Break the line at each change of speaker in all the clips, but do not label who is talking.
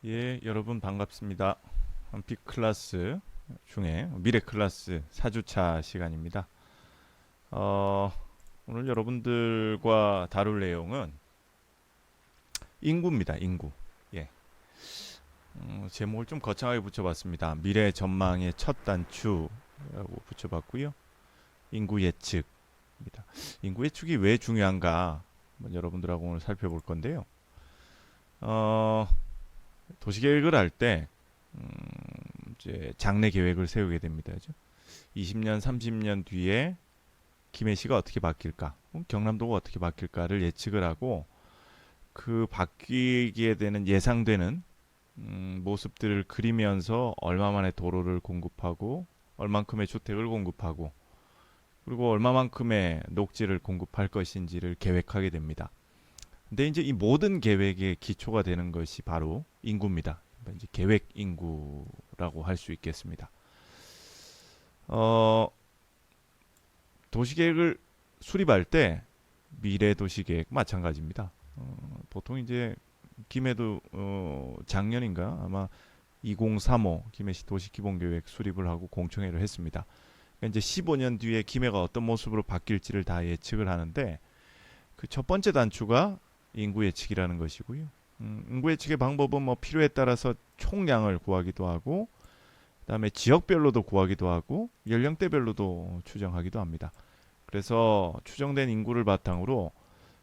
예, 여러분 반갑습니다. 피 클래스 중에 미래 클래스 4주차 시간입니다. 어, 오늘 여러분들과 다룰 내용은 인구입니다. 인구. 예. 제목을 좀 거창하게 붙여봤습니다. 미래 전망의 첫 단추라고 붙여봤고요. 인구 예측입니다. 인구 예측이 왜 중요한가? 한번 여러분들하고 오늘 살펴볼 건데요. 어, 도시계획을 할때 이제 장래 계획을 세우게 됩니다. 그죠? 20년, 30년 뒤에 김해시가 어떻게 바뀔까, 경남도가 어떻게 바뀔까를 예측을 하고 그 바뀌게 되는 예상되는 모습들을 그리면서 얼마만의 도로를 공급하고 얼만큼의 주택을 공급하고 그리고 얼마만큼의 녹지를 공급할 것인지를 계획하게 됩니다. 근데 이제 이 모든 계획의 기초가 되는 것이 바로 인구입니다. 이제 계획 인구라고 할 수 있겠습니다. 어, 도시계획을 수립할 때 미래 도시계획 마찬가지입니다. 보통 이제 김해도 작년인가 아마 2035 김해시 도시기본계획 수립을 하고 공청회를 했습니다. 그러니까 이제 15년 뒤에 김해가 어떤 모습으로 바뀔지를 다 예측을 하는데 그 첫 번째 단추가 인구 예측이라는 것이고요. 인구 예측의 방법은 뭐 필요에 따라서 총량을 구하기도 하고 그다음에 지역별로도 구하기도 하고 연령대별로도 추정하기도 합니다. 그래서 추정된 인구를 바탕으로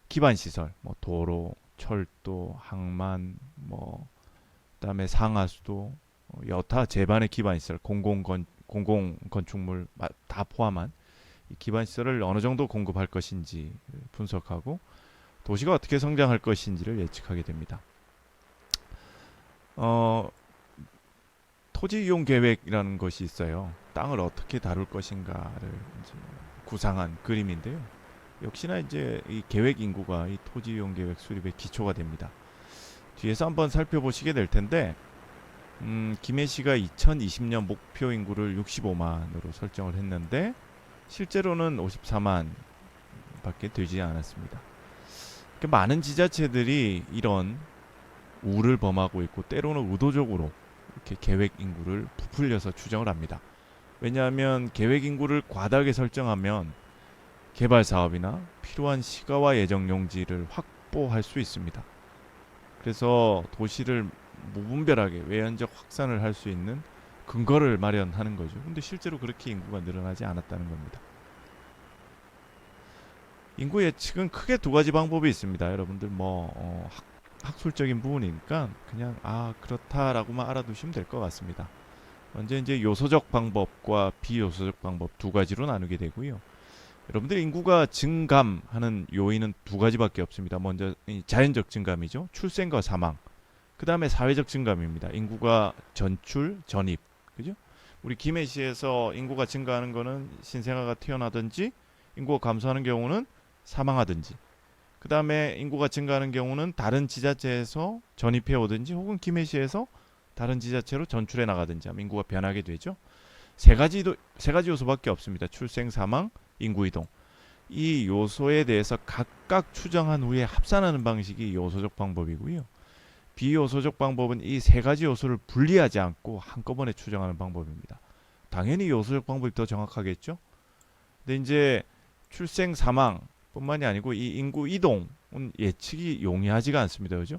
기반 시설, 뭐 도로, 철도, 항만, 뭐 그다음에 상하수도, 여타 제반의 기반 시설, 공공 건축물 다 포함한 이 기반 시설을 어느 정도 공급할 것인지 분석하고 도시가 어떻게 성장할 것인지를 예측하게 됩니다. 어, 토지 이용 계획이라는 것이 있어요. 땅을 어떻게 다룰 것인가를 이제 구상한 그림인데요. 역시나 이제 이 계획 인구가 이 토지 이용 계획 수립의 기초가 됩니다. 뒤에서 한번 살펴보시게 될 텐데, 김해시가 2020년 목표 인구를 65만으로 설정을 했는데 실제로는 54만 밖에 되지 않았습니다. 많은 지자체들이 이런 우를 범하고 있고 때로는 의도적으로 이렇게 계획 인구를 부풀려서 추정을 합니다. 왜냐하면 계획 인구를 과다하게 설정하면 개발 사업이나 필요한 시가와 예정 용지를 확보할 수 있습니다. 그래서 도시를 무분별하게 외연적 확산을 할 수 있는 근거를 마련하는 거죠. 근데 실제로 그렇게 인구가 늘어나지 않았다는 겁니다. 인구 예측은 크게 두 가지 방법이 있습니다. 여러분들 학술적인 부분이니까 그냥 그렇다라고만 알아두시면 될 것 같습니다. 먼저 이제 요소적 방법과 비요소적 방법 두 가지로 나누게 되고요. 여러분들 인구가 증감하는 요인은 두 가지밖에 없습니다. 먼저 자연적 증감이죠. 출생과 사망. 그 다음에 사회적 증감입니다. 인구가 전출, 전입. 그죠? 우리 김해시에서 인구가 증가하는 거는 신생아가 태어나든지 인구가 감소하는 경우는 사망하든지 그 다음에 인구가 증가하는 경우는 다른 지자체에서 전입해 오든지 혹은 김해시에서 다른 지자체로 전출해 나가든지 하면 인구가 변하게 되죠. 세 가지 요소밖에 없습니다. 출생, 사망, 인구 이동. 이 요소에 대해서 각각 추정한 후에 합산하는 방식이 요소적 방법이고요. 비요소적 방법은 이 세 가지 요소를 분리하지 않고 한꺼번에 추정하는 방법입니다. 당연히 요소적 방법이 더 정확하겠죠. 근데 이제 출생, 사망 뿐만이 아니고 이 인구 이동은 예측이 용이하지가 않습니다. 그죠?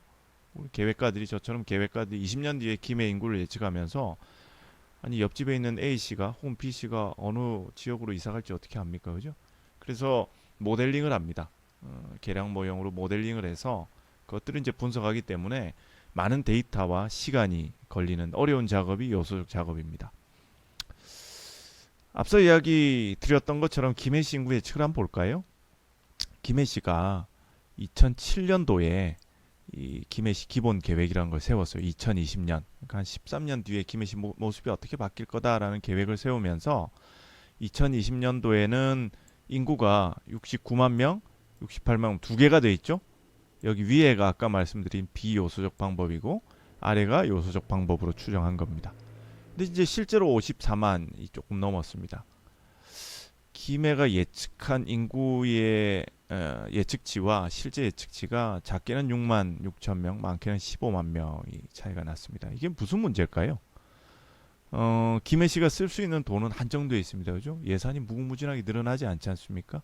우리 계획가들이 저처럼 계획가들이 20년 뒤에 김해 인구를 예측하면서 아니 옆집에 있는 A씨가 혹은 B씨가 어느 지역으로 이사 갈지 어떻게 합니까? 그죠? 그래서 모델링을 합니다. 계량 모형으로 모델링을 해서 그것들을 이제 분석하기 때문에 많은 데이터와 시간이 걸리는 어려운 작업이 요소적 작업입니다. 앞서 이야기 드렸던 것처럼 김해시 인구 예측을 한번 볼까요? 김해시가 2007년도에 이 김해시 기본 계획이라는 걸 세웠어요. 2020년, 그러니까 한 13년 뒤에 김해시 모습이 어떻게 바뀔 거다라는 계획을 세우면서 2020년도에는 인구가 69만 명, 68만 두 개가 돼 있죠. 여기 위에가 아까 말씀드린 비요소적 방법이고 아래가 요소적 방법으로 추정한 겁니다. 근데 이제 실제로 54만이 조금 넘었습니다. 김해가 예측한 인구의 예측치와 실제 예측치가 작게는 6만 6천 명, 많게는 15만 명이 차이가 났습니다. 이게 무슨 문제일까요? 김해 씨가 쓸 수 있는 돈은 한정되어 있습니다. 그죠? 예산이 무궁무진하게 늘어나지 않지 않습니까?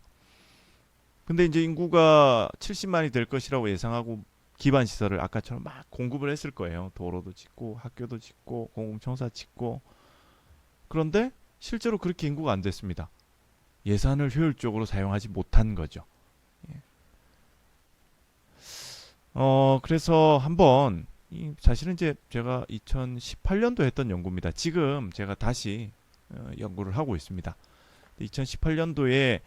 근데 이제 인구가 70만이 될 것이라고 예상하고 기반 시설을 아까처럼 막 공급을 했을 거예요. 도로도 짓고 학교도 짓고 공공청사 짓고. 그런데 실제로 그렇게 인구가 안 됐습니다. 예산을 효율적으로 사용하지 못한 거죠. 예. 그래서 한번 사실은 이제 제가 2018년도 했던 연구입니다. 지금 제가 다시 연구를 하고 있습니다. 2018년도에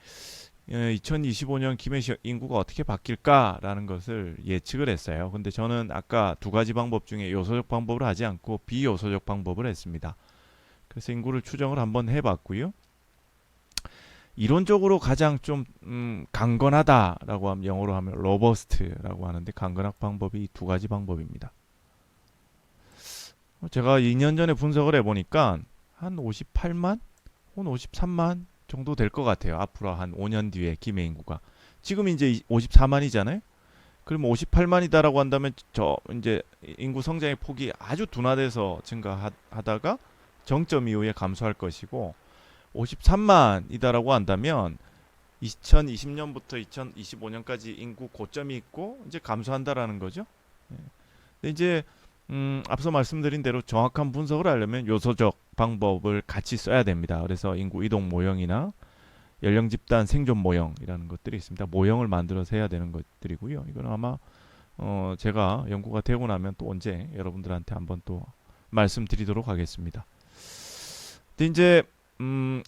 2025년 김해시 인구가 어떻게 바뀔까라는 것을 예측을 했어요. 근데 저는 아까 두 가지 방법 중에 요소적 방법을 하지 않고 비요소적 방법을 했습니다. 그래서 인구를 추정을 한번 해봤고요. 이론적으로 가장 좀 강건하다라고 하면 영어로 하면 로버스트라고 하는데 강건학 방법이 이 두 가지 방법입니다. 제가 2년 전에 분석을 해보니까 한 58만, 한 53만 정도 될 것 같아요. 앞으로 한 5년 뒤에 김해 인구가. 지금 이제 54만이잖아요. 그럼 58만이다라고 한다면 저 이제 인구 성장의 폭이 아주 둔화돼서 증가하다가 정점 이후에 감소할 것이고 53만이다라고 한다면 2020년부터 2025년까지 인구 고점이 있고 이제 감소한다라는 거죠. 예. 근데 이제 앞서 말씀드린 대로 정확한 분석을 하려면 요소적 방법을 같이 써야 됩니다. 그래서 인구 이동 모형이나 연령 집단 생존 모형이라는 것들이 있습니다. 모형을 만들어서 해야 되는 것들이고요. 이건 아마 제가 연구가 되고 나면 또 언제 여러분들한테 한번 또 말씀드리도록 하겠습니다. 근데 이제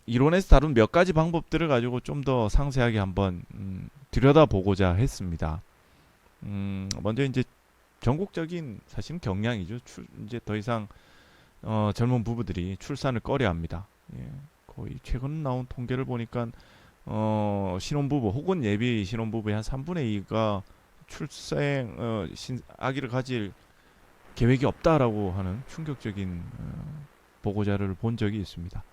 이론에서 다룬 몇 가지 방법들을 가지고 좀 더 상세하게 한번 들여다보고자 했습니다. 먼저 이제 전국적인 사실은 경향이죠. 이제 더 이상 젊은 부부들이 출산을 꺼려합니다. 예, 거의 최근 나온 통계를 보니까 신혼부부 혹은 예비 신혼부부의 한 3분의 2가 아기를 가질 계획이 없다라고 하는 충격적인 보고 자료를 본 적이 있습니다.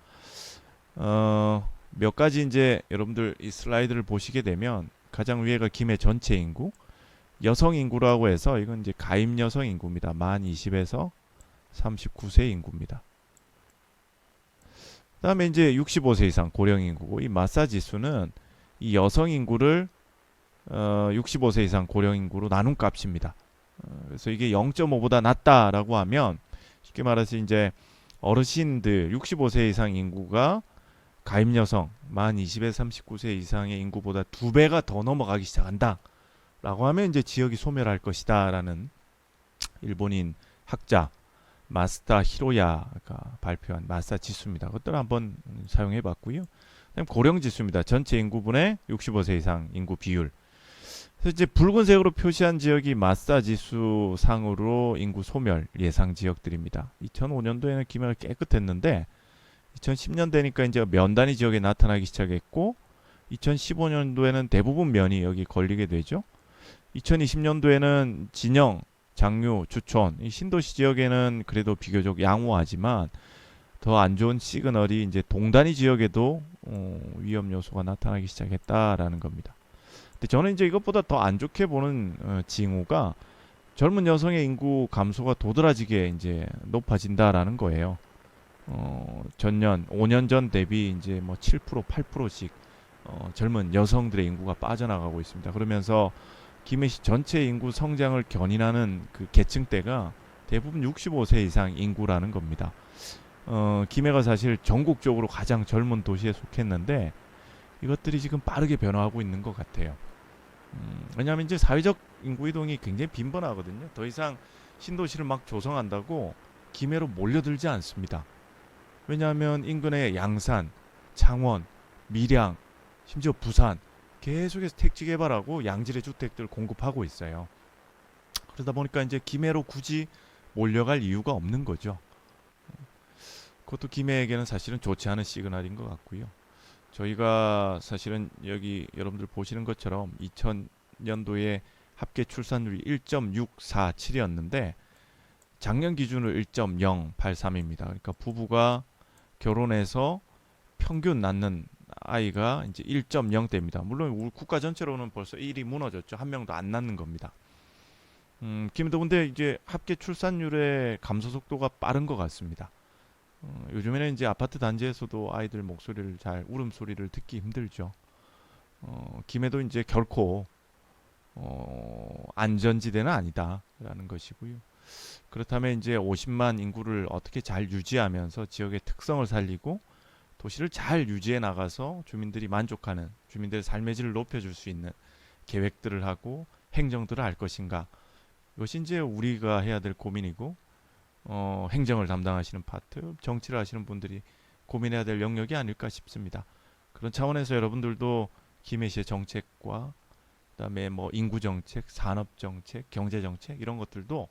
몇 가지 이제 여러분들 이 슬라이드를 보시게 되면 가장 위에가 김해 전체 인구, 여성 인구라고 해서 이건 이제 가임 여성 인구입니다. 만 20에서 39세 인구입니다. 그다음에 이제 65세 이상 고령 인구고 이 마사 지수는 이 여성 인구를 65세 이상 고령 인구로 나눈 값입니다. 그래서 이게 0.5보다 낮다라고 하면 쉽게 말해서 이제 어르신들 65세 이상 인구가 가임 여성 만 20에서 39세 이상의 인구보다 2배가 더 넘어가기 시작한다. 라고 하면 이제 지역이 소멸할 것이다 라는 일본인 학자 마스타 히로야가 발표한 마사 지수입니다. 그것들을 한번 사용해 봤고요. 그다음 고령 지수입니다. 전체 인구분의 65세 이상 인구 비율. 그래서 이제 붉은색으로 표시한 지역이 마사 지수 상으로 인구 소멸 예상 지역들입니다. 2005년도에는 김해가 깨끗했는데 2010년 되니까 이제 면단위 지역에 나타나기 시작했고 2015년도에는 대부분 면이 여기 걸리게 되죠. 2020년도에는 진영, 장류, 주촌, 이 신도시 지역에는 그래도 비교적 양호하지만 더 안 좋은 시그널이 이제 동단위 지역에도 위험 요소가 나타나기 시작했다라는 겁니다. 근데 저는 이제 이것보다 더 안 좋게 보는 징후가 젊은 여성의 인구 감소가 도드라지게 이제 높아진다라는 거예요. 전년 5년 전 대비 이제 뭐 7% 8%씩 젊은 여성들의 인구가 빠져나가고 있습니다. 그러면서 김해시 전체 인구 성장을 견인하는 그 계층대가 대부분 65세 이상 인구라는 겁니다. 김해가 사실 전국적으로 가장 젊은 도시에 속했는데 이것들이 지금 빠르게 변화하고 있는 것 같아요. 왜냐하면 이제 사회적 인구 이동이 굉장히 빈번하거든요. 더 이상 신도시를 막 조성한다고 김해로 몰려들지 않습니다. 왜냐하면 인근의 양산, 창원, 밀양, 심지어 부산 계속해서 택지 개발하고 양질의 주택들 공급하고 있어요. 그러다 보니까 이제 김해로 굳이 몰려갈 이유가 없는 거죠. 그것도 김해에게는 사실은 좋지 않은 시그널인 것 같고요. 저희가 사실은 여기 여러분들 보시는 것처럼 2000년도에 합계 출산율이 1.647이었는데 작년 기준으로 1.083입니다. 그러니까 부부가 결혼해서 평균 낳는 아이가 이제 1.0대입니다. 물론 우리 국가 전체로는 벌써 1이 무너졌죠. 한 명도 안 낳는 겁니다. 김도 근데 이제 합계 출산율의 감소 속도가 빠른 것 같습니다. 요즘에는 이제 아파트 단지에서도 아이들 목소리를 잘 울음소리를 듣기 힘들죠. 김해도 이제 결코 안전지대는 아니다라는 것이고요. 그렇다면 이제 50만 인구를 어떻게 잘 유지하면서 지역의 특성을 살리고 도시를 잘 유지해 나가서 주민들이 만족하는 주민들의 삶의 질을 높여줄 수 있는 계획들을 하고 행정들을 할 것인가. 이것이 이제 우리가 해야 될 고민이고 행정을 담당하시는 파트, 정치를 하시는 분들이 고민해야 될 영역이 아닐까 싶습니다. 그런 차원에서 여러분들도 김해시의 정책과 그다음에 뭐 인구 정책, 산업 정책, 경제 정책 이런 것들도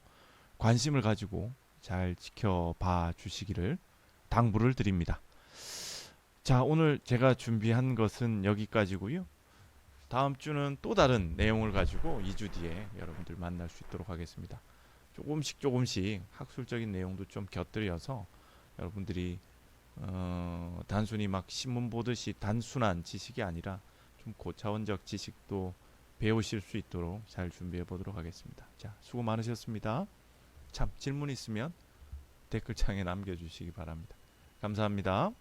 관심을 가지고 잘 지켜봐 주시기를 당부를 드립니다. 자, 오늘 제가 준비한 것은 여기까지고요. 다음 주는 또 다른 내용을 가지고 2주 뒤에 여러분들 만날 수 있도록 하겠습니다. 조금씩 조금씩 학술적인 내용도 좀 곁들여서 여러분들이 단순히 막 신문 보듯이 단순한 지식이 아니라 좀 고차원적 지식도 배우실 수 있도록 잘 준비해 보도록 하겠습니다. 자, 수고 많으셨습니다. 참 질문 있으면 댓글창에 남겨주시기 바랍니다. 감사합니다.